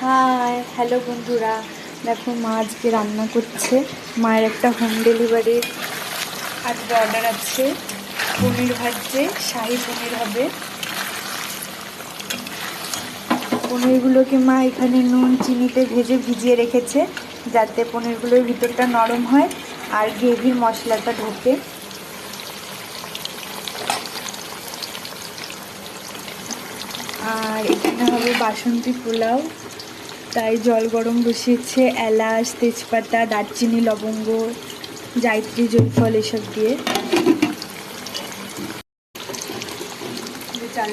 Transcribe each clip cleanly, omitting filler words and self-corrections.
Hi hello বন্ধুরা, দেখো মা আজকে রান্না করছে। মায়ের একটা হোম ডেলিভারির আজকে অর্ডার আছে। পনির ভাজছে, শাহি পনির হবে। পনিরগুলোকে মা এখানে নুন চিনিতে ভিজিয়ে রেখেছে, যাতে পনিরগুলোর ভিতরটা নরম হয় আর গ্রেভির মশলাটা ঢোকে। আর এখানে হবে বাসন্তী পোলাও, তাই জল গরম বসিয়েছে এলাচ, তেজপাতা, দারচিনি, লবঙ্গ, জায়ত্রী, জয়ফল এসব দিয়ে। চাল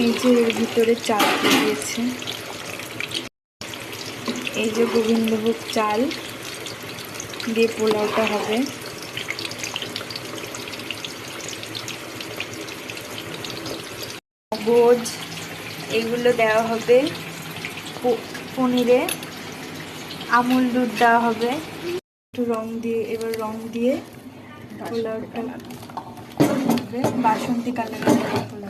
এই যে এর ভিতরে চাল দিয়েছে, এই যে গোবিন্দভোগ চাল দিয়ে পোলাওটা হবে। মগজ এগুলো দেওয়া হবে পনিরে। আমুল দুধ দেওয়া হবে, একটু রং দিয়ে, এবার রং দিয়ে পোলাওটা হবে বাসন্তী কালারের পোলাও।